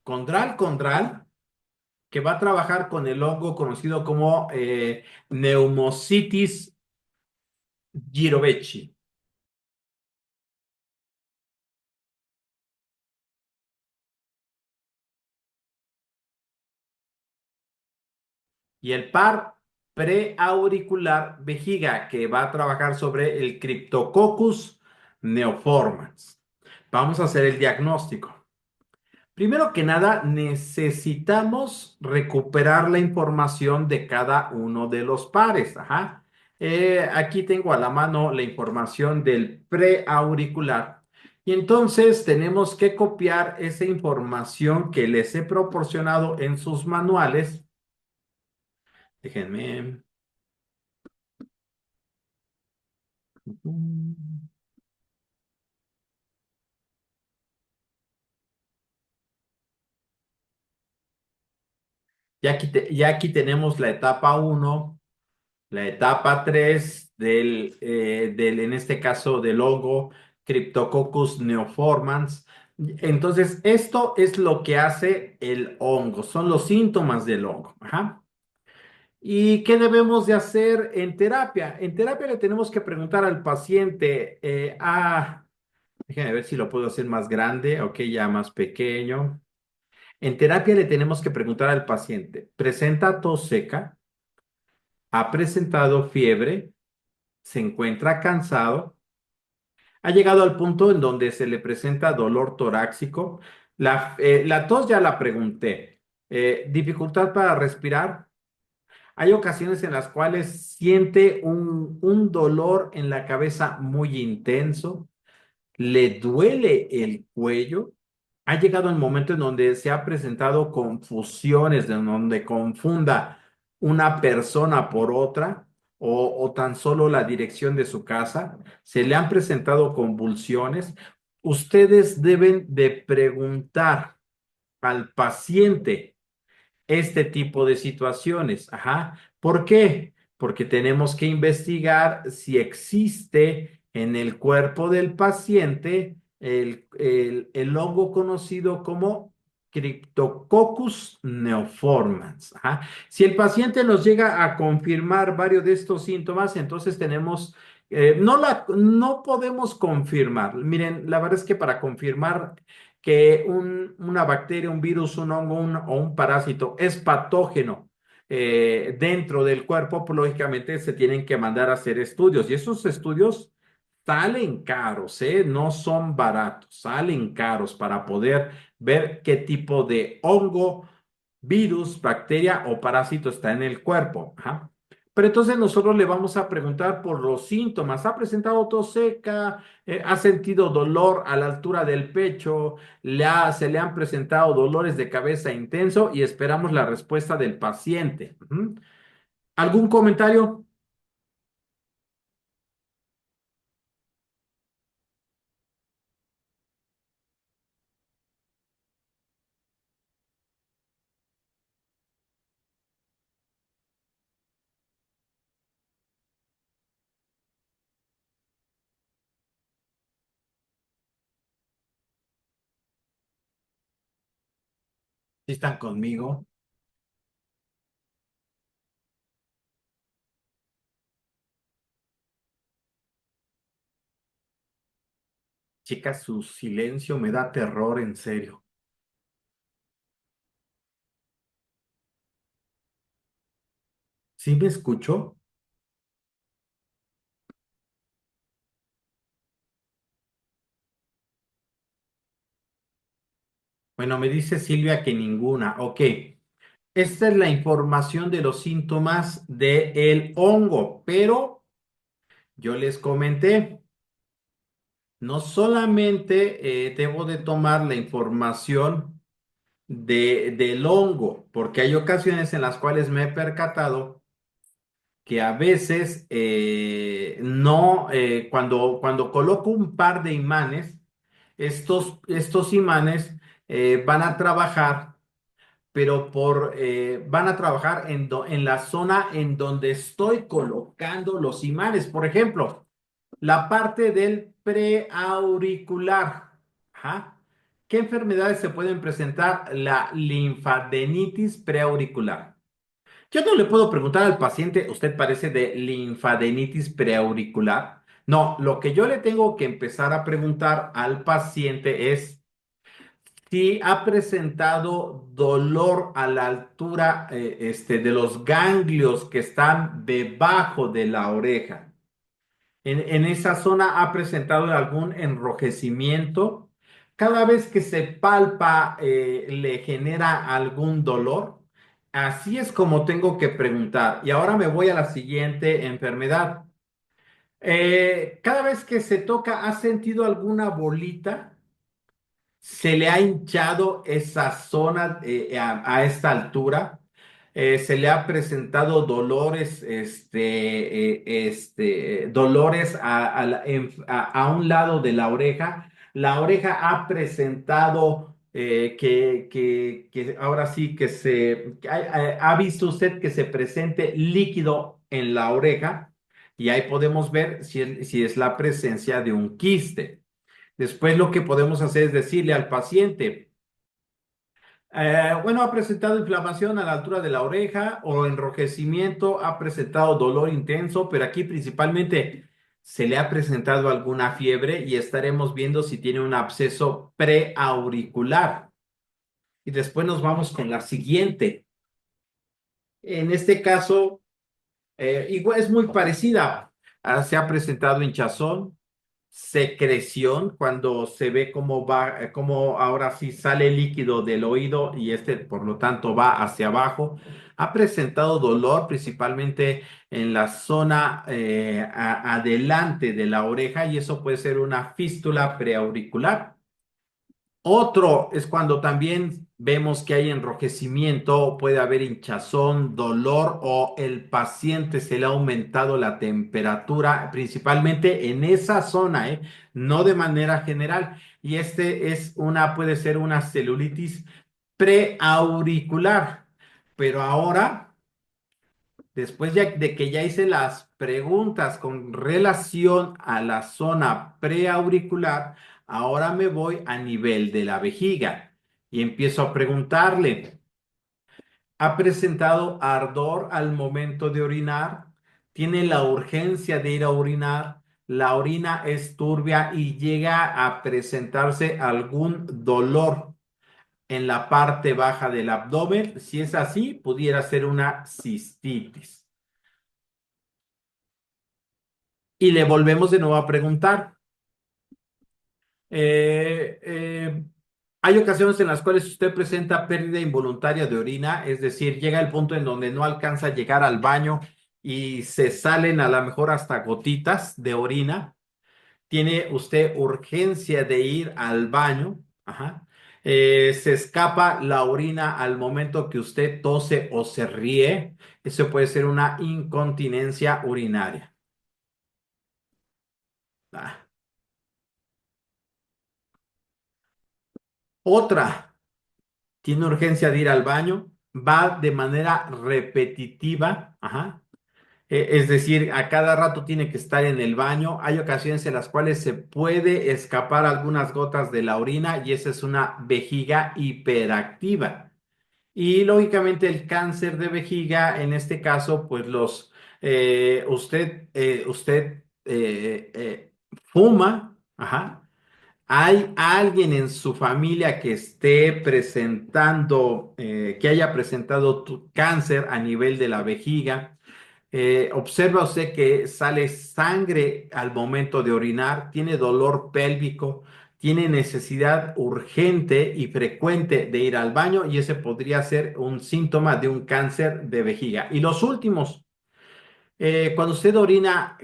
Condral, que va a trabajar con el hongo conocido como Pneumocystis jirovecii. Y el par preauricular vejiga, que va a trabajar sobre el Cryptococcus neoformans. Vamos a hacer el diagnóstico. Primero que nada, necesitamos recuperar la información de cada uno de los pares. Ajá. Aquí tengo a la mano la información del preauricular. Y entonces tenemos que copiar esa información que les he proporcionado en sus manuales. Déjenme. Ya aquí tenemos la etapa uno, la etapa 3 en este caso, del hongo Cryptococcus neoformans. Entonces, esto es lo que hace el hongo, son los síntomas del hongo. Ajá. ¿Y qué debemos de hacer en terapia? En terapia le tenemos que preguntar al paciente, déjenme ver si lo puedo hacer más grande, ok, ya más pequeño. En terapia le tenemos que preguntar al paciente, ¿presenta tos seca? ¿Ha presentado fiebre? ¿Se encuentra cansado? ¿Ha llegado al punto en donde se le presenta dolor torácico? La tos ya la pregunté. ¿Dificultad para respirar? Hay ocasiones en las cuales siente un dolor en la cabeza muy intenso. ¿Le duele el cuello? Ha llegado el momento en donde se ha presentado confusiones, en donde confunda una persona por otra o tan solo la dirección de su casa. Se le han presentado convulsiones. Ustedes deben de preguntar al paciente este tipo de situaciones. Ajá. ¿Por qué? Porque tenemos que investigar si existe en el cuerpo del paciente el hongo conocido como Cryptococcus neoformans. Ajá. Si el paciente nos llega a confirmar varios de estos síntomas, entonces tenemos, no podemos confirmar. Miren, la verdad es que para confirmar que una bacteria, un virus, un hongo o un parásito es patógeno dentro del cuerpo, pues lógicamente se tienen que mandar a hacer estudios y esos estudios salen caros, ¿eh? No son baratos, salen caros para poder ver qué tipo de hongo, virus, bacteria o parásito está en el cuerpo. Ajá. Pero entonces nosotros le vamos a preguntar por los síntomas. ¿Ha presentado tos seca? ¿Ha sentido dolor a la altura del pecho? Se le han presentado dolores de cabeza intenso? Y esperamos la respuesta del paciente. Ujú. ¿Algún comentario? Si están conmigo. Chicas, su silencio me da terror, en serio. ¿Sí me escuchó? Bueno, me dice Silvia que ninguna. Ok. Esta es la información de los síntomas del hongo, pero yo les comenté, no solamente debo de tomar la información del hongo, porque hay ocasiones en las cuales me he percatado que a veces no, cuando coloco un par de imanes, estos imanes van a trabajar, pero van a trabajar en la zona en donde estoy colocando los imanes. Por ejemplo, la parte del preauricular. Ajá. ¿Qué enfermedades se pueden presentar? La linfadenitis preauricular. Yo no le puedo preguntar al paciente, ¿usted padece de linfadenitis preauricular? No, lo que yo le tengo que empezar a preguntar al paciente es si ha presentado dolor a la altura de los ganglios que están debajo de la oreja. En esa zona ha presentado algún enrojecimiento. Cada vez que se palpa, le genera algún dolor. Así es como tengo que preguntar. Y ahora me voy a la siguiente enfermedad. Cada vez que se toca, ¿ha sentido alguna bolita? ¿Se le ha hinchado esa zona a esta altura? ¿Se le ha presentado dolores, dolores a un lado de la oreja? La oreja ha presentado que ahora sí ha visto usted que se presente líquido en la oreja y ahí podemos ver si es la presencia de un quiste. Después lo que podemos hacer es decirle al paciente, bueno, ha presentado inflamación a la altura de la oreja o enrojecimiento, ha presentado dolor intenso, pero aquí principalmente se le ha presentado alguna fiebre y estaremos viendo si tiene un absceso preauricular. Y después nos vamos con la siguiente. En este caso, igual es muy parecida. Se ha presentado hinchazón, secreción, cuando se ve cómo va, cómo ahora sí sale líquido del oído y por lo tanto, va hacia abajo. Ha presentado dolor principalmente en la zona adelante de la oreja y eso puede ser una fístula preauricular. Otro es cuando también vemos que hay enrojecimiento, puede haber hinchazón, dolor o el paciente se le ha aumentado la temperatura, principalmente en esa zona, no de manera general. Y puede ser una celulitis preauricular. Pero ahora después de que ya hice las preguntas con relación a la zona preauricular, ahora me voy a nivel de la vejiga y empiezo a preguntarle, ¿ha presentado ardor al momento de orinar? ¿Tiene la urgencia de ir a orinar? ¿La orina es turbia y llega a presentarse algún dolor en la parte baja del abdomen? Si es así, pudiera ser una cistitis. Y le volvemos de nuevo a preguntar. Eh, eh, Hay ocasiones en las cuales usted presenta pérdida involuntaria de orina, es decir, llega el punto en donde no alcanza a llegar al baño y se salen a lo mejor hasta gotitas de orina. Tiene usted urgencia de ir al baño. Ajá. Se escapa la orina al momento que usted tose o se ríe. Eso puede ser una incontinencia urinaria. Ah. Otra. Tiene urgencia de ir al baño, va de manera repetitiva, ajá. Es decir, a cada rato tiene que estar en el baño. Hay ocasiones en las cuales se puede escapar algunas gotas de la orina y esa es una vejiga hiperactiva. Y lógicamente el cáncer de vejiga, en este caso, pues usted fuma, ajá. ¿Hay alguien en su familia que esté presentando, que haya presentado cáncer a nivel de la vejiga? Observa usted que sale sangre al momento de orinar, tiene dolor pélvico, tiene necesidad urgente y frecuente de ir al baño y ese podría ser un síntoma de un cáncer de vejiga. Y los últimos. Cuando usted orina,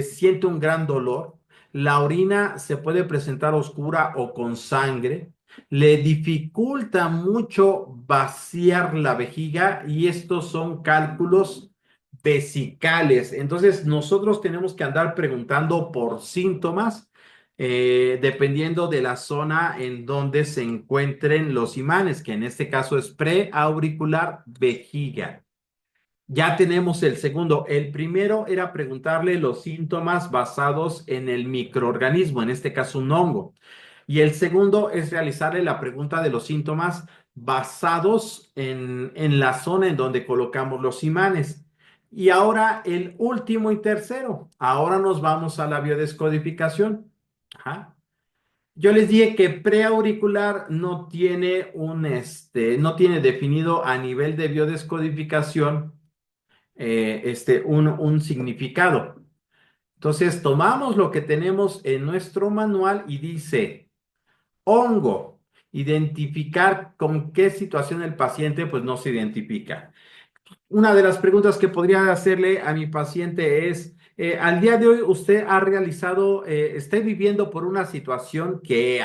siente un gran dolor. La orina se puede presentar oscura o con sangre. Le dificulta mucho vaciar la vejiga y estos son cálculos vesicales. Entonces, nosotros tenemos que andar preguntando por síntomas, dependiendo de la zona en donde se encuentren los imanes, que en este caso es preauricular vejiga. Ya tenemos el segundo. El primero era preguntarle los síntomas basados en el microorganismo, en este caso un hongo. Y el segundo es realizarle la pregunta de los síntomas basados en la zona en donde colocamos los imanes. Y ahora el último y tercero. Ahora nos vamos a la biodescodificación. Ajá. Yo les dije que preauricular no tiene no tiene definido a nivel de biodescodificación un significado. Entonces, tomamos lo que tenemos en nuestro manual y dice, hongo, identificar con qué situación el paciente, pues no se identifica. Una de las preguntas que podría hacerle a mi paciente es, al día de hoy usted ha realizado, está viviendo por una situación que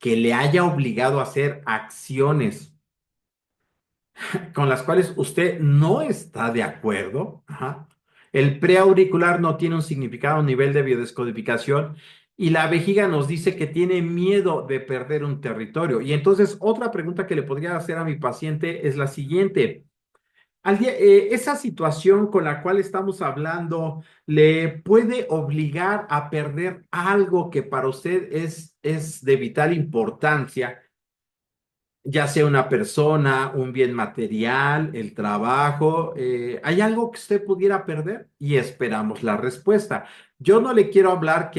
le haya obligado a hacer acciones con las cuales usted no está de acuerdo. Ajá. El preauricular no tiene un significado a nivel de biodescodificación y la vejiga nos dice que tiene miedo de perder un territorio. Y entonces otra pregunta que le podría hacer a mi paciente es la siguiente. ¿Esa situación con la cual estamos hablando le puede obligar a perder algo que para usted es de vital importancia, ya sea una persona, un bien material, el trabajo? ¿Hay algo que usted pudiera perder? Y esperamos la respuesta. Yo no le quiero hablar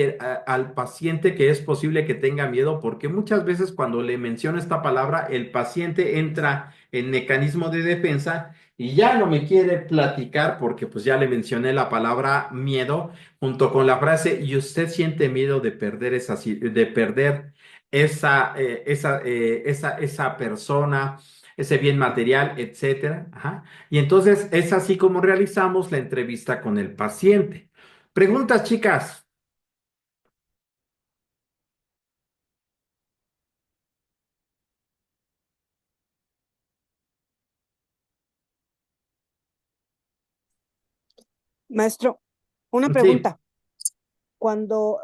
al paciente que es posible que tenga miedo, porque muchas veces cuando le menciono esta palabra, el paciente entra en mecanismo de defensa y ya no me quiere platicar porque pues ya le mencioné la palabra miedo junto con la frase, y usted siente miedo de perder de perder esa persona, ese bien material, etcétera. Ajá. Y entonces es así como realizamos la entrevista con el paciente. Preguntas, chicas. Maestro, una Sí. pregunta. Cuando,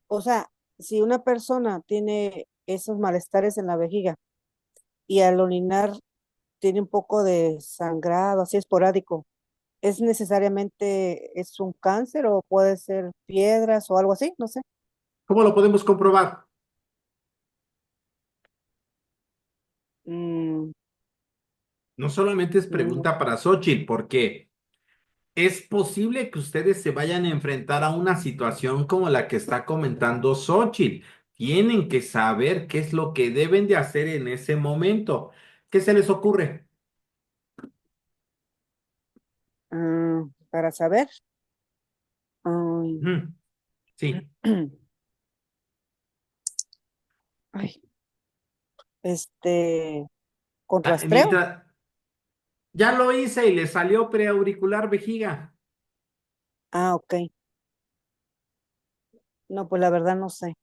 o sea, si una persona tiene esos malestares en la vejiga y al orinar tiene un poco de sangrado, así esporádico, ¿es necesariamente, es un cáncer o puede ser piedras o algo así? No sé. ¿Cómo lo podemos comprobar? Mm, No solamente es no. pregunta para Xochitl, porque es posible que ustedes se vayan a enfrentar a una situación como la que está comentando Xochitl. Tienen que saber qué es lo que deben de hacer en ese momento. ¿Qué se les ocurre? Para saber. Ay, Ujú. Sí. ay, este, con Ah, rastreo. mientras, ya lo hice y le salió preauricular vejiga. Ah, ok. No, pues la verdad no sé.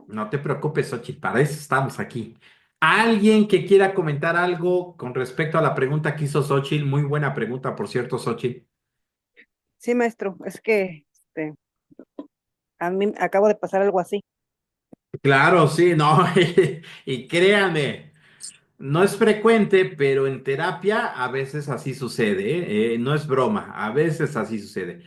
No te preocupes, Xochitl, para eso estamos aquí. ¿Alguien que quiera comentar algo con respecto a la pregunta que hizo Xochitl? Muy buena pregunta, por cierto, Xochitl. Sí, maestro, es que a mí acabo de pasar algo así. Claro, sí, no, y créanme, no es frecuente, pero en terapia a veces así sucede, ¿eh? No es broma, a veces así sucede.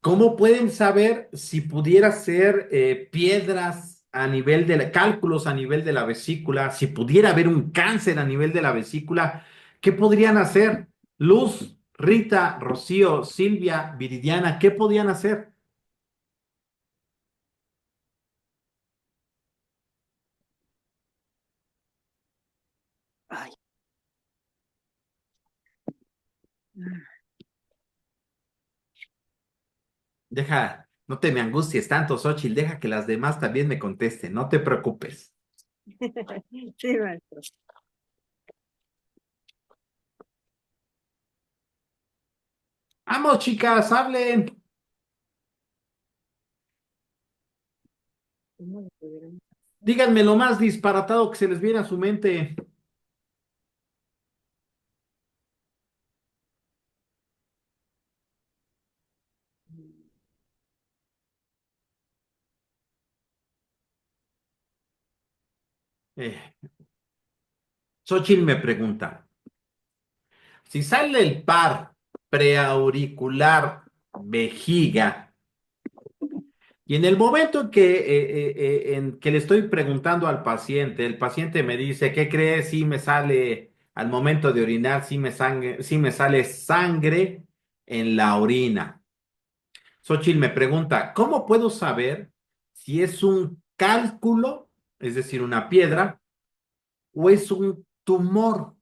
¿Cómo pueden saber si pudiera ser piedras a nivel de cálculos a nivel de la vesícula, si pudiera haber un cáncer a nivel de la vesícula? ¿Qué podrían hacer? Luz, Rita, Rocío, Silvia, Viridiana, ¿qué podían hacer? Ay. Deja, no te me angusties tanto, Xochitl, deja que las demás también me contesten, no te preocupes. Sí, maestro. Vamos, chicas, hablen. ¿Cómo le pudieron hacer? Díganme lo más disparatado que se les viene a su mente. Eh, Xochitl me pregunta, si sale el par preauricular vejiga, Y en el momento en que le estoy preguntando al paciente, el paciente me dice, ¿qué crees? Si me sale, al momento de orinar, sí me sale sangre en la orina. Xochitl me pregunta, ¿cómo puedo saber si es un cálculo, es decir, una piedra, o es un tumor?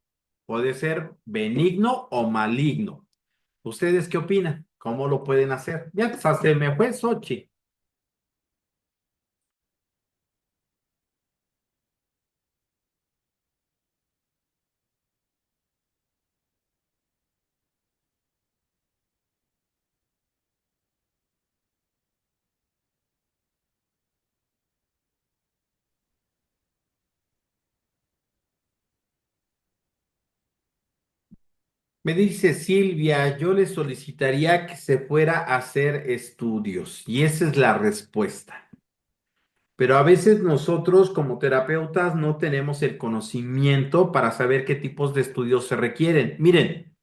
Puede ser benigno o maligno. ¿Ustedes qué opinan? ¿Cómo lo pueden hacer? Ya se me fue Xochitl. Me dice Silvia, yo le solicitaría que se fuera a hacer estudios y esa es la respuesta. Pero a veces nosotros como terapeutas no tenemos el conocimiento para saber qué tipos de estudios se requieren. Miren,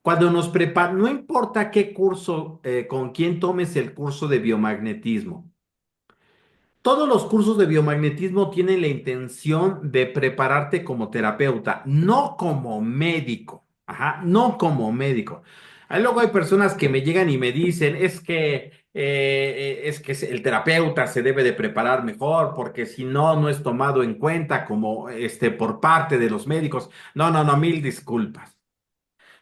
cuando nos preparan, no importa qué curso, con quién tomes el curso de biomagnetismo. Todos los cursos de biomagnetismo tienen la intención de prepararte como terapeuta, no como médico. Ajá, no como médico. Ahí luego hay personas que me llegan y me dicen, es que el terapeuta se debe de preparar mejor porque si no, no es tomado en cuenta como por parte de los médicos. No, no, no, mil disculpas.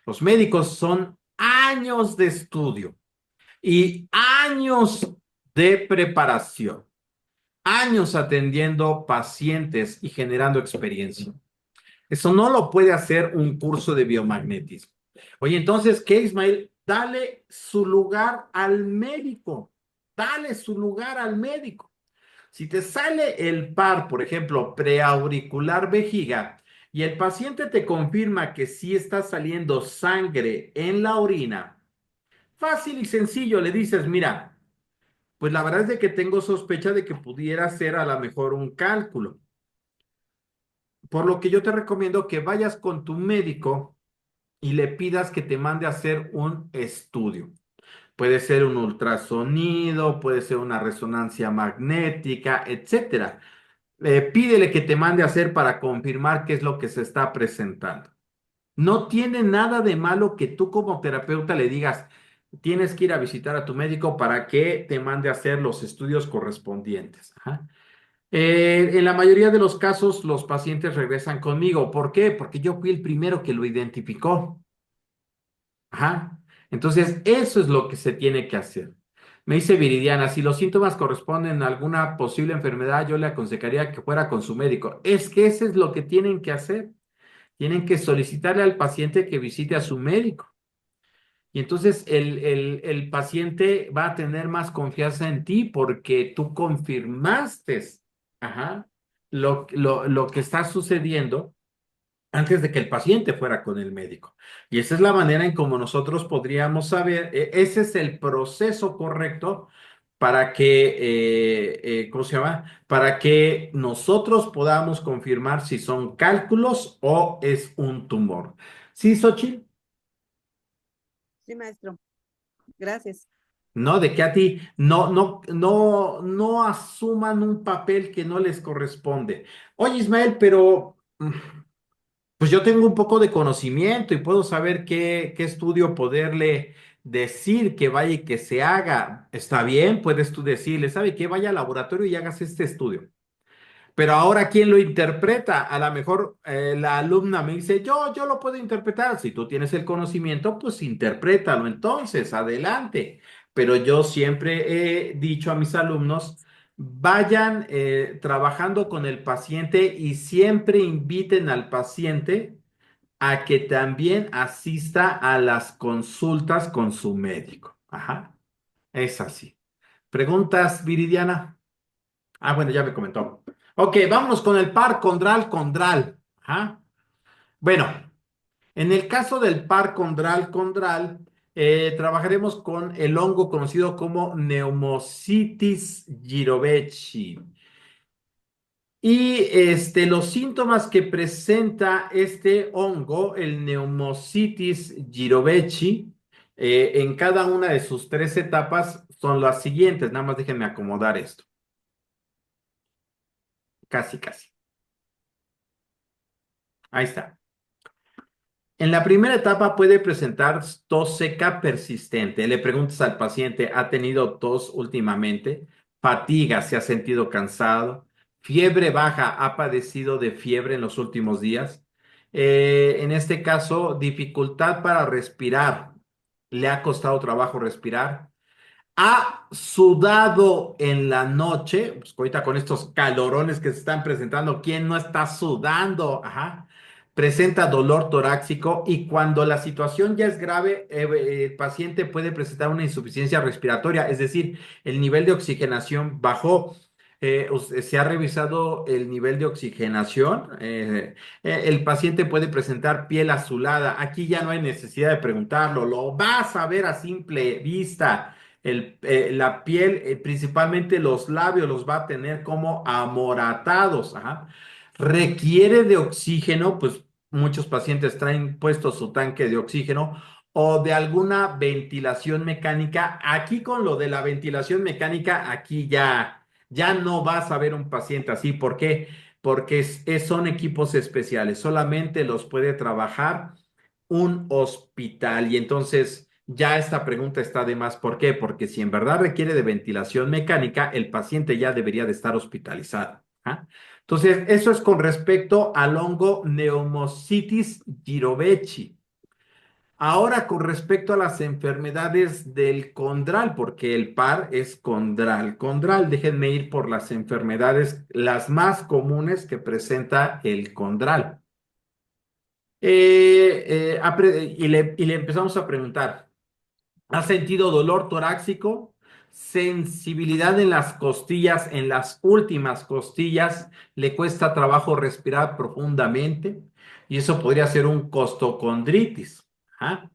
Los médicos son años de estudio y años de preparación, años atendiendo pacientes y generando experiencia. Eso no lo puede hacer un curso de biomagnetismo. Oye, entonces, ¿qué, Ismael? Dale su lugar al médico. Dale su lugar al médico. Si te sale el par, por ejemplo, preauricular vejiga, y el paciente te confirma que sí está saliendo sangre en la orina, fácil y sencillo, le dices, mira, pues la verdad es de que tengo sospecha de que pudiera ser a lo mejor un cálculo. Por lo que yo te recomiendo que vayas con tu médico y le pidas que te mande a hacer un estudio. Puede ser un ultrasonido, puede ser una resonancia magnética, etcétera. Pídele que te mande a hacer para confirmar qué es lo que se está presentando. No tiene nada de malo que tú como terapeuta le digas, tienes que ir a visitar a tu médico para que te mande a hacer los estudios correspondientes. Ajá. En la mayoría de los casos, los pacientes regresan conmigo. ¿Por qué? Porque yo fui el primero que lo identificó. Ajá. Entonces, eso es lo que se tiene que hacer. Me dice Viridiana, si los síntomas corresponden a alguna posible enfermedad, yo le aconsejaría que fuera con su médico. Es que eso es lo que tienen que hacer. Tienen que solicitarle al paciente que visite a su médico. Y entonces el paciente va a tener más confianza en ti porque tú confirmaste, ajá, lo que está sucediendo antes de que el paciente fuera con el médico. Y esa es la manera en cómo nosotros podríamos saber, ese es el proceso correcto para que, ¿cómo se llama? Para que nosotros podamos confirmar si son cálculos o es un tumor. ¿Sí, Xochitl? Sí, maestro. Gracias. No, de que a ti no asuman un papel que no les corresponde. Oye, Ismael, pero pues yo tengo un poco de conocimiento y puedo saber qué estudio poderle decir que vaya y que se haga. Está bien, puedes tú decirle, ¿sabe qué? Vaya al laboratorio y hagas este estudio. Pero ahora, ¿quién lo interpreta? A lo mejor la alumna me dice, yo lo puedo interpretar. Si tú tienes el conocimiento, pues interprétalo. Entonces, adelante. Pero yo siempre he dicho a mis alumnos, vayan trabajando con el paciente y siempre inviten al paciente a que también asista a las consultas con su médico. Ajá, es así. ¿Preguntas, Viridiana? Ah, bueno, ya me comentó. Ok, vámonos con el par condral-condral. Ajá. Bueno, en el caso del par condral-condral, trabajaremos con el hongo conocido como Pneumocystis jirovecii. Y los síntomas que presenta este hongo, el Pneumocystis jirovecii, En cada una de sus tres etapas son las siguientes. Nada más déjenme acomodar esto. Casi, casi. Ahí está. En la primera etapa puede presentar tos seca persistente. Le preguntas al paciente, ¿ha tenido tos últimamente? Fatiga, ¿se ha sentido cansado? Fiebre baja, ¿ha padecido de fiebre en los últimos días? En este caso, dificultad para respirar. ¿Le ha costado trabajo respirar? ¿Ha sudado en la noche? Pues ahorita con estos calorones que se están presentando, ¿quién no está sudando? Ajá. Presenta dolor torácico y cuando la situación ya es grave, el paciente puede presentar una insuficiencia respiratoria, es decir, el nivel de oxigenación bajó. Se ha revisado el nivel de oxigenación. El paciente puede presentar piel azulada. Aquí ya no hay necesidad de preguntarlo, lo vas a ver a simple vista. La piel, principalmente los labios, los va a tener como amoratados. Ajá. Requiere de oxígeno, pues muchos pacientes traen puesto su tanque de oxígeno o de alguna ventilación mecánica. Aquí con lo de la ventilación mecánica, aquí ya no vas a ver un paciente así. ¿Por qué? Porque son equipos especiales. Solamente los puede trabajar un hospital. Y entonces ya esta pregunta está de más. ¿Por qué? Porque si en verdad requiere de ventilación mecánica, el paciente ya debería de estar hospitalizado. ¿Ah? Entonces, eso es con respecto al hongo Pneumocystis jirovecii. Ahora, con respecto a las enfermedades del condral, porque el par es condral. Condral, déjenme ir por las enfermedades, las más comunes que presenta el condral. Y le empezamos a preguntar, ¿ha sentido dolor torácico? Sensibilidad en las costillas, en las últimas costillas, le cuesta trabajo respirar profundamente y eso podría ser un costocondritis. ¿Ah?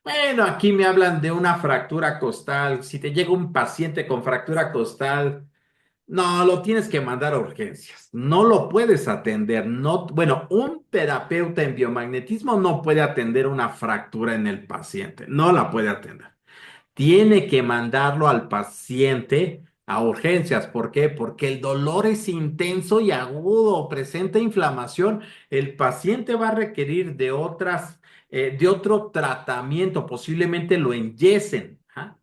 Bueno, aquí me hablan de una fractura costal. Si te llega un paciente con fractura costal, no, lo tienes que mandar a urgencias. No lo puedes atender. No, bueno, un terapeuta en biomagnetismo no puede atender una fractura en el paciente. No la puede atender. Tiene que mandarlo al paciente a urgencias. ¿Por qué? Porque el dolor es intenso y agudo, presenta inflamación. El paciente va a requerir de otro tratamiento, posiblemente lo enyesen. ¿Ah?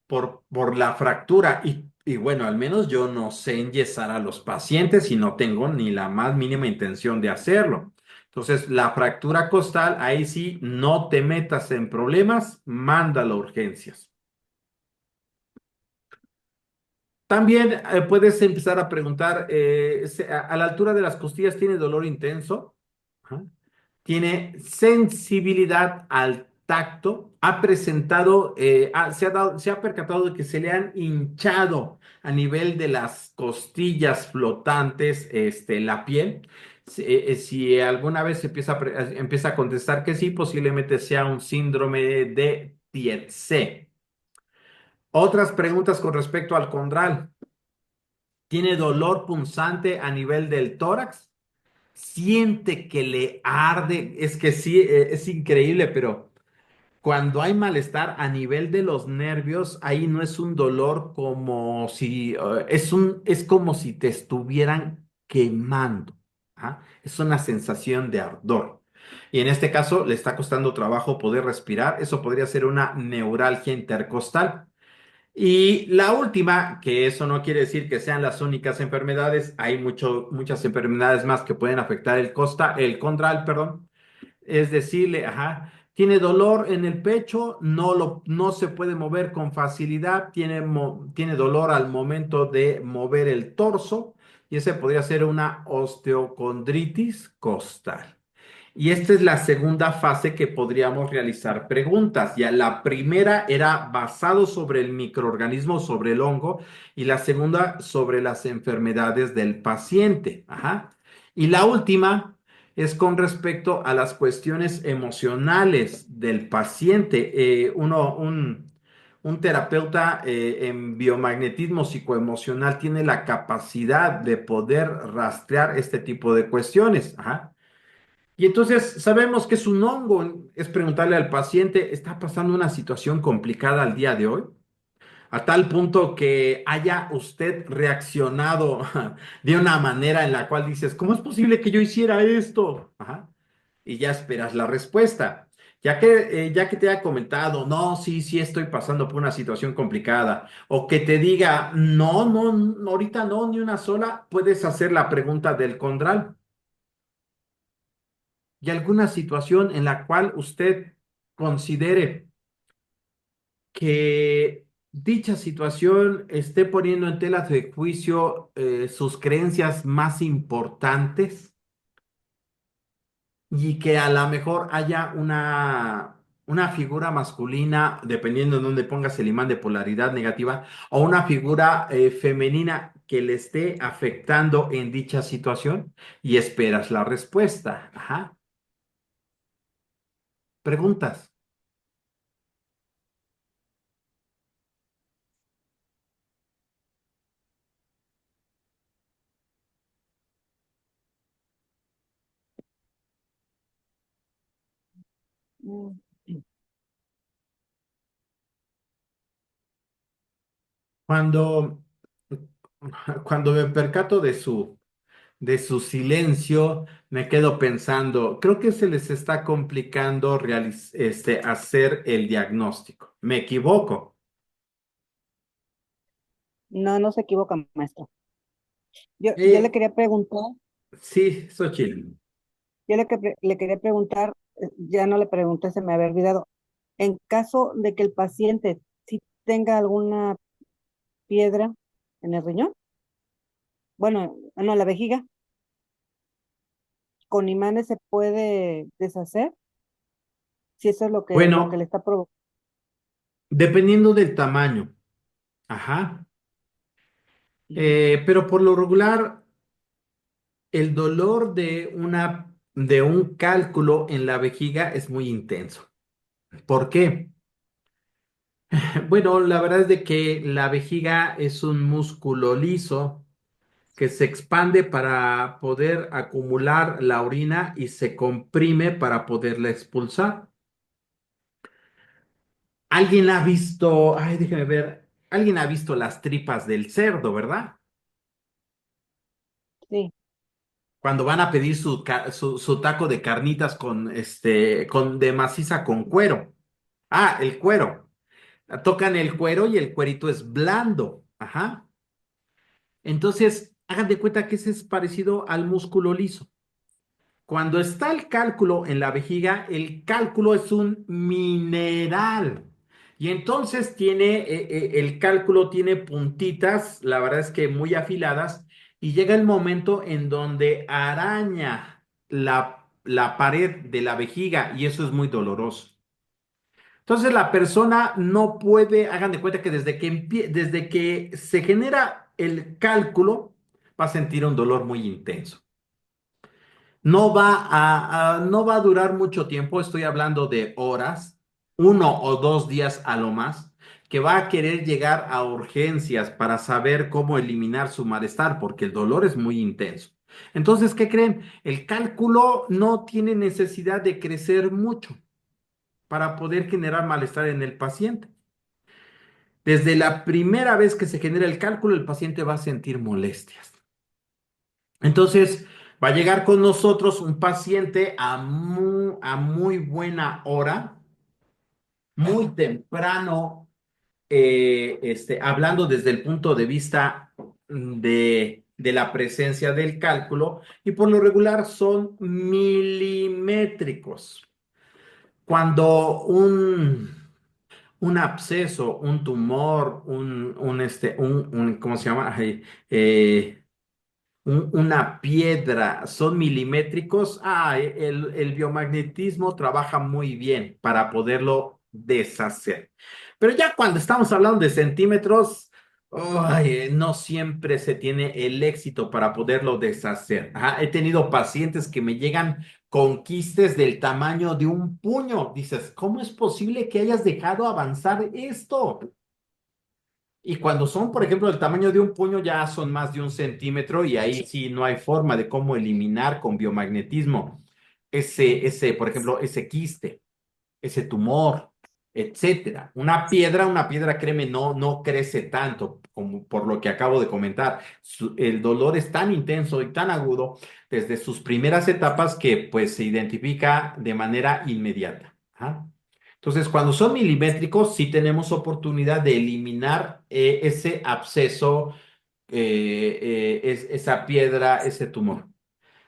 Por la fractura. Y bueno, al menos yo no sé enyesar a los pacientes y no tengo ni la más mínima intención de hacerlo. Entonces, la fractura costal, ahí sí, no te metas en problemas, mándalo a urgencias. También puedes empezar a preguntar, a la altura de las costillas tiene dolor intenso. Ajá. Tiene sensibilidad al tacto, ha presentado, se ha percatado de que se le han hinchado a nivel de las costillas flotantes, la piel. Si alguna vez empieza a contestar que sí, posiblemente sea un síndrome de Tietze. Otras preguntas con respecto al condral. ¿Tiene dolor punzante a nivel del tórax? Siente que le arde, es que sí, es increíble, pero cuando hay malestar a nivel de los nervios, ahí no es un dolor como si, es como si te estuvieran quemando. ¿Ah? Es una sensación de ardor. Y en este caso le está costando trabajo poder respirar. Eso podría ser una neuralgia intercostal. Y la última, que eso no quiere decir que sean las únicas enfermedades, hay muchas enfermedades más que pueden afectar el condral, perdón. Es decirle, ajá, tiene dolor en el pecho, no se puede mover con facilidad, tiene dolor al momento de mover el torso, y ese podría ser una osteocondritis costal. Y esta es la segunda fase que podríamos realizar preguntas. Ya la primera era basado sobre el microorganismo, sobre el hongo, y la segunda sobre las enfermedades del paciente. Ajá. Y la última es con respecto a las cuestiones emocionales del paciente. Un terapeuta en biomagnetismo psicoemocional tiene la capacidad de poder rastrear este tipo de cuestiones. Ajá. Y entonces sabemos que es un hongo. Es preguntarle al paciente, ¿está pasando una situación complicada al día de hoy? A tal punto que haya usted reaccionado de una manera en la cual dices, ¿cómo es posible que yo hiciera esto? Ajá. Y ya esperas la respuesta. Ya que te haya comentado, no, sí, sí estoy pasando por una situación complicada, o que te diga, no, no, no, ahorita no, ni una sola, puedes hacer la pregunta del CONDRAL. Y alguna situación en la cual usted considere que dicha situación esté poniendo en tela de juicio sus creencias más importantes y que a lo mejor haya una figura masculina, dependiendo de dónde pongas el imán de polaridad negativa, o una figura femenina que le esté afectando en dicha situación y esperas la respuesta. Ajá. Preguntas. Mm. Cuando, cuando me percato de su silencio, me quedo pensando, creo que se les está complicando hacer el diagnóstico. ¿Me equivoco? No, no se equivoca, maestro. Yo le Eh, quería preguntar, sí, Xochitl. le quería preguntar, ya no le pregunté, se me había olvidado. En caso de que el paciente sí tenga alguna piedra en el riñón, bueno, no, en la vejiga, con imanes se puede deshacer, si eso es lo que le Bueno, está provocando. dependiendo del tamaño. Ajá. Pero por lo regular, el dolor de un cálculo en la vejiga es muy intenso. ¿Por qué? Bueno, la verdad es de que la vejiga es un músculo liso que se expande para poder acumular la orina y se comprime para poderla expulsar. ¿Alguien ha visto, ay, déjeme ver, alguien ha visto las tripas del cerdo, ¿verdad? Sí, Cuando van a pedir su taco de carnitas de maciza con cuero. Ah, el cuero. Tocan el cuero y el cuerito es blando. Ajá. Entonces, hagan de cuenta que ese es parecido al músculo liso. Cuando está el cálculo en la vejiga, el cálculo es un mineral. Y entonces el cálculo tiene puntitas, la verdad es que muy afiladas, y llega el momento en donde araña la pared de la vejiga y eso es muy doloroso. Entonces la persona no puede, hagan de cuenta que desde que se genera el cálculo, va a sentir un dolor muy intenso. No va a durar mucho tiempo, estoy hablando de horas, 1 o 2 días a lo más, que va a querer llegar a urgencias para saber cómo eliminar su malestar, porque el dolor es muy intenso. Entonces, ¿qué creen? El cálculo no tiene necesidad de crecer mucho para poder generar malestar en el paciente. Desde la primera vez que se genera el cálculo, el paciente va a sentir molestias. Entonces, va a llegar con nosotros un paciente a muy buena hora, muy temprano, hablando desde el punto de vista de la presencia del cálculo, y por lo regular son milimétricos. Cuando un absceso, un tumor, ¿cómo se llama? Ay, una piedra, son milimétricos, el biomagnetismo trabaja muy bien para poderlo deshacer. Pero ya cuando estamos hablando de centímetros, ay, no siempre se tiene el éxito para poderlo deshacer. He tenido pacientes que me llegan con quistes del tamaño de un puño. Dices, ¿cómo es posible que hayas dejado avanzar esto? Y cuando son, por ejemplo, del tamaño de un puño, ya son más de 1 centímetro y ahí sí no hay forma de cómo eliminar con biomagnetismo. por ejemplo, ese quiste, ese tumor, etcétera. Una piedra, créeme, no crece tanto como por lo que acabo de comentar. El dolor es tan intenso y tan agudo desde sus primeras etapas que pues se identifica de manera inmediata. Ajá. Entonces, cuando son milimétricos, sí tenemos oportunidad de eliminar ese absceso, esa piedra, ese tumor.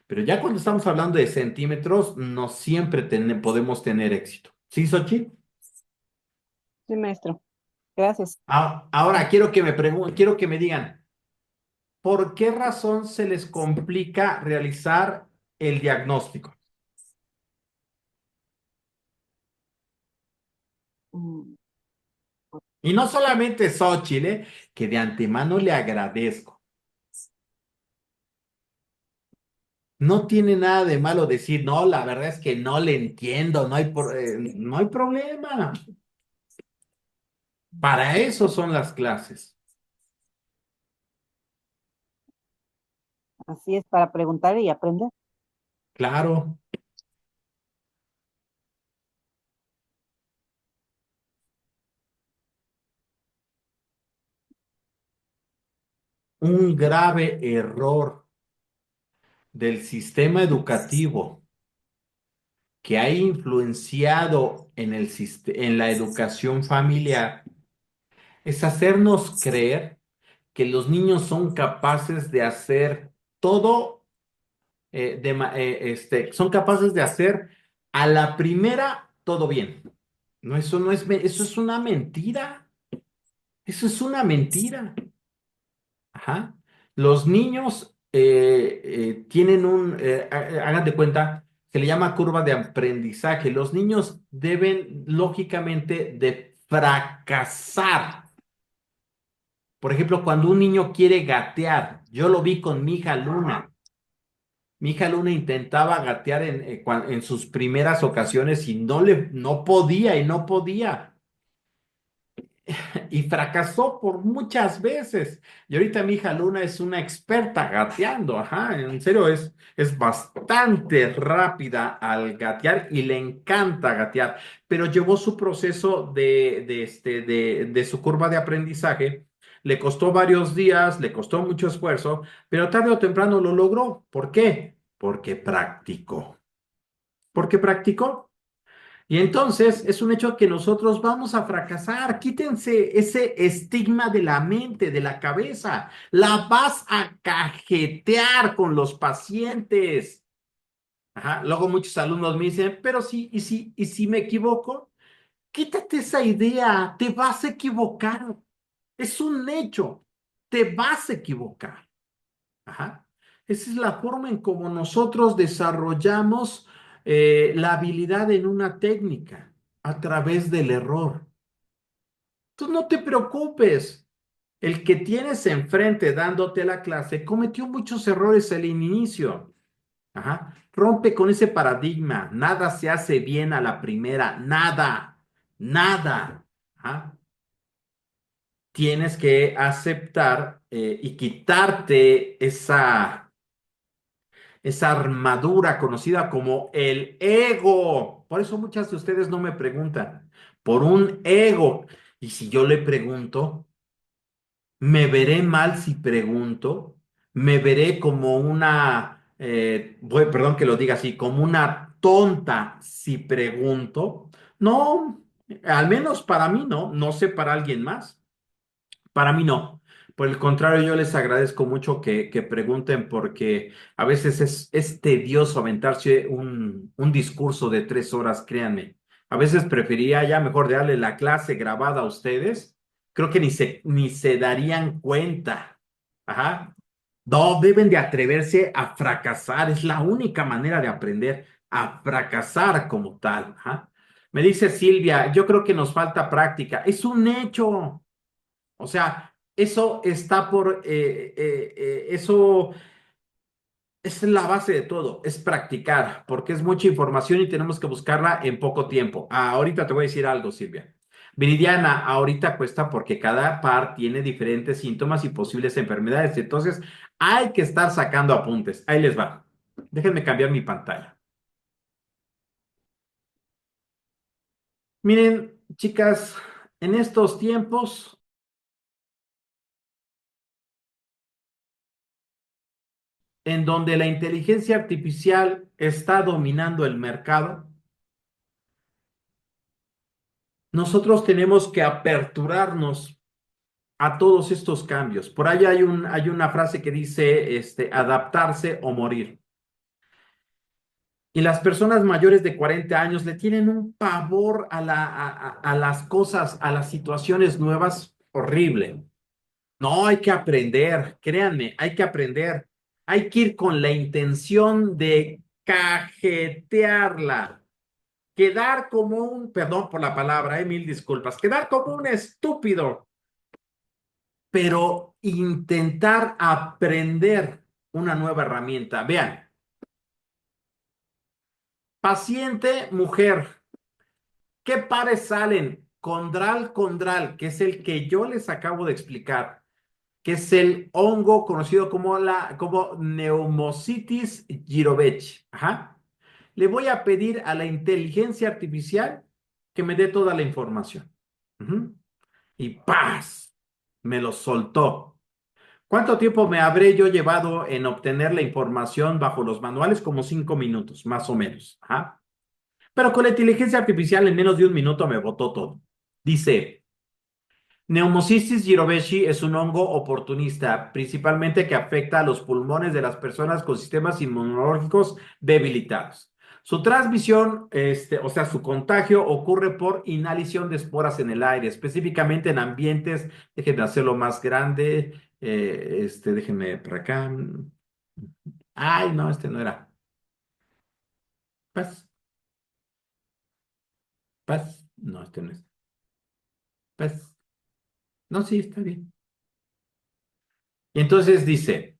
Pero ya cuando estamos hablando de centímetros, no siempre podemos tener éxito. ¿Sí, Xochitl? Sí, maestro. Gracias. Ahora quiero que me digan, ¿por qué razón se les complica realizar el diagnóstico? Mm, Y no solamente Xochitl, que de antemano le agradezco. No tiene nada de malo decir, no, la verdad es que no le entiendo, no hay problema. Para eso son las clases. Así es, para preguntar y aprender. Claro, un grave error del sistema educativo que ha influenciado en la educación familiar es hacernos creer que los niños son capaces de hacer todo, son capaces de hacer a la primera todo bien. No, eso es una mentira. Eso es una mentira. Ajá. Los niños tienen hagan de cuenta, se le llama curva de aprendizaje. Los niños deben, lógicamente, de fracasar. Por ejemplo, cuando un niño quiere gatear, yo lo vi con mi hija Luna. Mi hija Luna intentaba gatear en sus primeras ocasiones y no podía y no podía. Y fracasó por muchas veces. Y ahorita mi hija Luna es una experta gateando, ajá, en serio es bastante rápida al gatear y le encanta gatear, pero llevó su proceso de su curva de aprendizaje. Le costó varios días, le costó mucho esfuerzo, pero tarde o temprano lo logró. ¿Por qué? Porque practicó. ¿Por qué practicó? Y entonces es un hecho que nosotros vamos a fracasar. Quítense ese estigma de la mente, de la cabeza. La vas a cajetear con los pacientes. Ajá. Luego muchos alumnos me dicen, pero sí, y si me equivoco, quítate esa idea, te vas a equivocar. Es un hecho, te vas a equivocar. Ajá. Esa es la forma en cómo nosotros desarrollamos la habilidad en una técnica a través del error. Tú no te preocupes. El que tienes enfrente dándote la clase cometió muchos errores al inicio. Ajá. Rompe con ese paradigma. Nada se hace bien a la primera. Nada. Nada. Ajá. Tienes que aceptar y quitarte esa armadura conocida como el ego. Por eso muchas de ustedes no me preguntan, por un ego. Y si yo le pregunto, me veré mal si pregunto, me veré como perdón que lo diga así, como una tonta si pregunto. No, al menos para mí no, no sé para alguien más. Para mí no. Por el contrario, yo les agradezco mucho que pregunten porque a veces es tedioso aventarse un discurso de 3 horas, créanme. A veces preferiría ya mejor darle la clase grabada a ustedes. Creo que ni se darían cuenta. Ajá. No, deben de atreverse a fracasar. Es la única manera de aprender a fracasar como tal. Ajá. Me dice Silvia, yo creo que nos falta práctica. Es un hecho. O sea, eso está eso es la base de todo, es practicar, porque es mucha información y tenemos que buscarla en poco tiempo. Ahorita te voy a decir algo, Silvia. Viridiana, ahorita cuesta porque cada par tiene diferentes síntomas y posibles enfermedades. Entonces, hay que estar sacando apuntes. Ahí les va. Déjenme cambiar mi pantalla. Miren, chicas, en estos tiempos en donde la inteligencia artificial está dominando el mercado, nosotros tenemos que aperturarnos a todos estos cambios. Por ahí hay una frase que dice, adaptarse o morir. Y las personas mayores de 40 años le tienen un pavor a las cosas, a las situaciones nuevas, horrible. No, hay que aprender, créanme, hay que aprender. Hay que ir con la intención de cajetearla. Quedar como un, perdón por la palabra, mil disculpas, quedar como un estúpido, pero intentar aprender una nueva herramienta. Vean, paciente mujer, ¿qué pares salen? Condral, que es el que yo les acabo de explicar, que es el hongo conocido como Pneumocystis jirovecii. Ajá. Le voy a pedir a la inteligencia artificial que me dé toda la información. Ujú. Y ¡paz! Me lo soltó. ¿Cuánto tiempo me habré yo llevado en obtener la información bajo los manuales? Como 5 minutos, más o menos. Ajá. Pero con la inteligencia artificial en menos de un minuto me botó todo. Dice, Pneumocystis jirovecii es un hongo oportunista, principalmente que afecta a los pulmones de las personas con sistemas inmunológicos debilitados. Su transmisión, o sea, su contagio ocurre por inhalación de esporas en el aire, específicamente en ambientes, déjenme hacerlo más grande, déjenme por acá. Ay, no, este no era. Paz, paz, no, este no es. Paz, no, sí, está bien. Y entonces dice,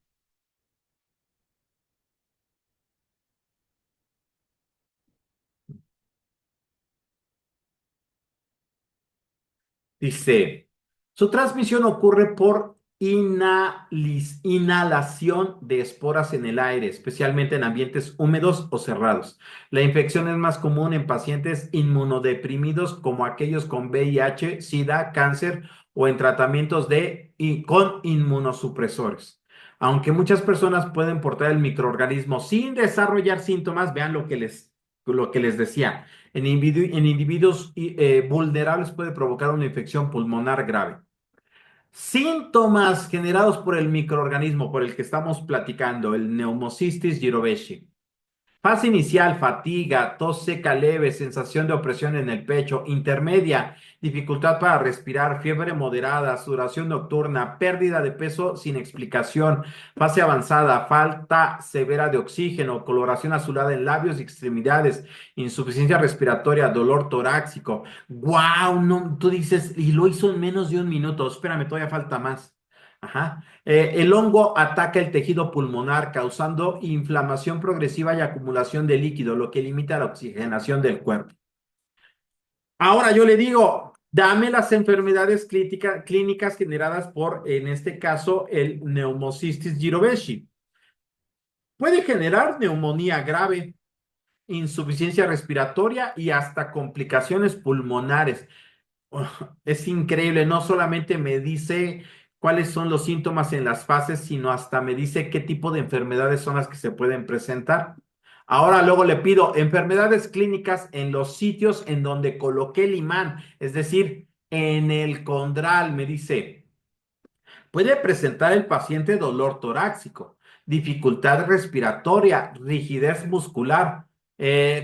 su transmisión ocurre por inhalación de esporas en el aire, especialmente en ambientes húmedos o cerrados. La infección es más común en pacientes inmunodeprimidos como aquellos con VIH, SIDA, cáncer o en tratamientos y con inmunosupresores. Aunque muchas personas pueden portar el microorganismo sin desarrollar síntomas, vean lo que les decía. En individuos vulnerables puede provocar una infección pulmonar grave. Síntomas generados por el microorganismo por el que estamos platicando, el Pneumocystis jirovecii. Fase inicial, fatiga, tos seca leve, sensación de opresión en el pecho, intermedia, dificultad para respirar, fiebre moderada, sudoración nocturna, pérdida de peso sin explicación, fase avanzada, falta severa de oxígeno, coloración azulada en labios y extremidades, insuficiencia respiratoria, dolor torácico. ¡Wow! No, tú dices, y lo hizo en menos de un minuto. Espérame, todavía falta más. Ajá. El hongo ataca el tejido pulmonar, causando inflamación progresiva y acumulación de líquido, lo que limita la oxigenación del cuerpo. Ahora yo le digo, dame las enfermedades clínicas generadas por, en este caso, el Pneumocystis jirovecii. Puede generar neumonía grave, insuficiencia respiratoria y hasta complicaciones pulmonares. Oh, es increíble, no solamente me dice cuáles son los síntomas en las fases, sino hasta me dice qué tipo de enfermedades son las que se pueden presentar. Ahora luego le pido enfermedades clínicas en los sitios en donde coloqué el imán, es decir, en el condral, me dice. Puede presentar el paciente dolor torácico, dificultad respiratoria, rigidez muscular,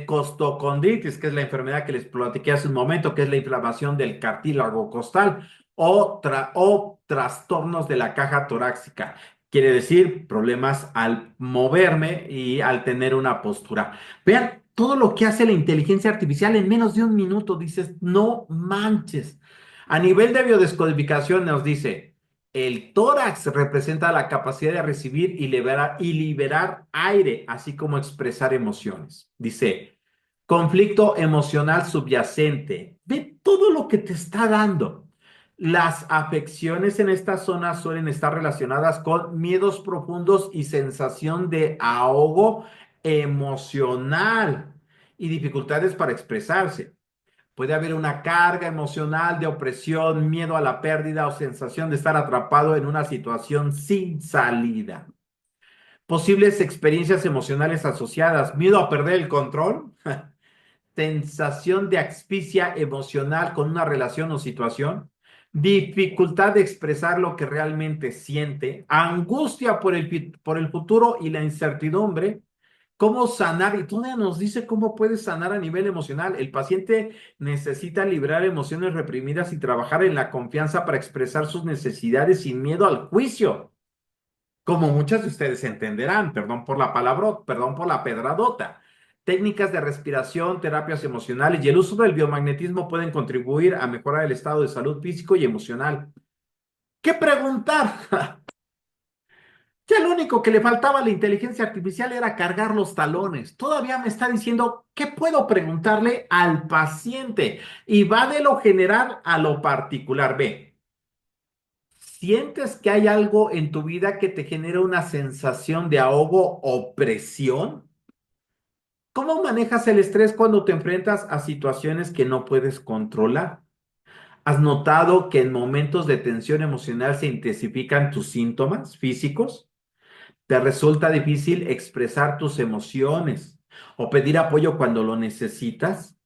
costocondritis, que es la enfermedad que les platiqué hace un momento, que es la inflamación del cartílago costal, o trastornos de la caja torácica. Quiere decir problemas al moverme y al tener una postura. Vean todo lo que hace la inteligencia artificial en menos de un minuto. Dices, no manches. A nivel de biodescodificación nos dice, el tórax representa la capacidad de recibir y liberar aire, así como expresar emociones. Dice, conflicto emocional subyacente. Ve todo lo que te está dando. Las afecciones en esta zona suelen estar relacionadas con miedos profundos y sensación de ahogo emocional y dificultades para expresarse. Puede haber una carga emocional de opresión, miedo a la pérdida o sensación de estar atrapado en una situación sin salida. Posibles experiencias emocionales asociadas, miedo a perder el control, sensación de asfixia emocional con una relación o situación, dificultad de expresar lo que realmente siente, angustia por el futuro y la incertidumbre. ¿Cómo sanar? Y todavía nos dice cómo puedes sanar a nivel emocional. El paciente necesita liberar emociones reprimidas y trabajar en la confianza para expresar sus necesidades sin miedo al juicio. Como muchas de ustedes entenderán, perdón por la palabra, perdón por la pedradota. Técnicas de respiración, terapias emocionales y el uso del biomagnetismo pueden contribuir a mejorar el estado de salud físico y emocional. ¿Qué preguntar? Ya lo único que le faltaba a la inteligencia artificial era cargar los talones. Todavía me está diciendo qué puedo preguntarle al paciente y va de lo general a lo particular. Ve, ¿sientes que hay algo en tu vida que te genera una sensación de ahogo o presión? ¿Cómo manejas el estrés cuando te enfrentas a situaciones que no puedes controlar? ¿Has notado que en momentos de tensión emocional se intensifican tus síntomas físicos? ¿Te resulta difícil expresar tus emociones o pedir apoyo cuando lo necesitas?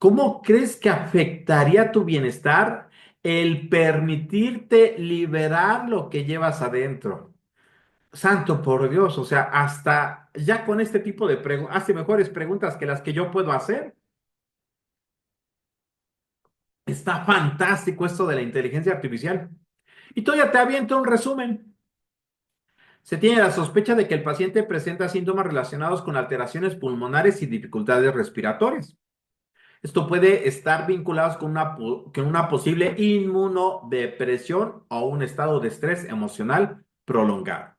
¿Cómo crees que afectaría tu bienestar el permitirte liberar lo que llevas adentro? Santo por Dios, o sea, hasta ya con este tipo de preguntas, hace mejores preguntas que las que yo puedo hacer. Está fantástico esto de la inteligencia artificial. Y todavía te aviento un resumen. Se tiene la sospecha de que el paciente presenta síntomas relacionados con alteraciones pulmonares y dificultades respiratorias. Esto puede estar vinculado con una posible inmunodepresión o un estado de estrés emocional prolongado.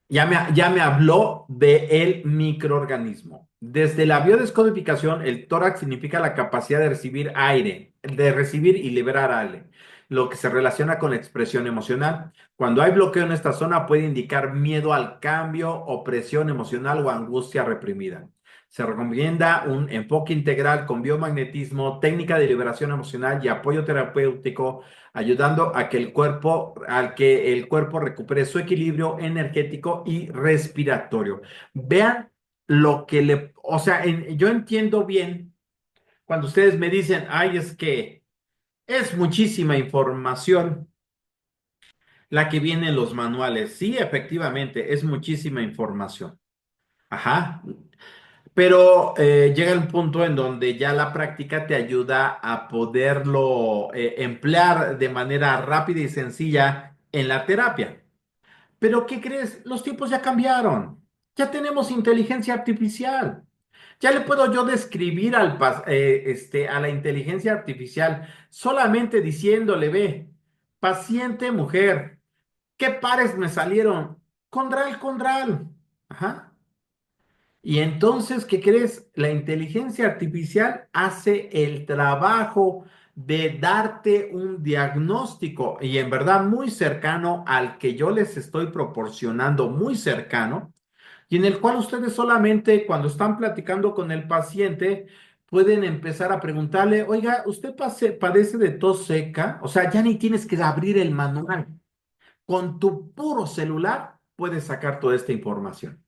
Ya me habló del microorganismo. Desde la biodescodificación, el tórax significa la capacidad de recibir aire, de recibir y liberar aire, lo que se relaciona con la expresión emocional. Cuando hay bloqueo en esta zona puede indicar miedo al cambio, opresión emocional o angustia reprimida. Se recomienda un enfoque integral con biomagnetismo, técnica de liberación emocional y apoyo terapéutico ayudando a que el cuerpo recupere su equilibrio energético y respiratorio. Vean lo que o sea, yo entiendo bien cuando ustedes me dicen, ay, es que es muchísima información la que viene en los manuales. Sí, efectivamente, es muchísima información. Ajá. Pero llega el punto en donde ya la práctica te ayuda a poderlo emplear de manera rápida y sencilla en la terapia. Pero ¿qué crees? Los tiempos ya cambiaron. Ya tenemos inteligencia artificial. Ya le puedo yo describir a la inteligencia artificial solamente diciéndole, ve, paciente mujer, ¿qué pares me salieron? Condral, condral. Ajá. Y entonces, ¿qué crees? La inteligencia artificial hace el trabajo de darte un diagnóstico y en verdad muy cercano al que yo les estoy proporcionando, muy cercano, y en el cual ustedes solamente cuando están platicando con el paciente pueden empezar a preguntarle, oiga, ¿usted padece de tos seca? O sea, ya ni tienes que abrir el manual. Con tu puro celular puedes sacar toda esta información.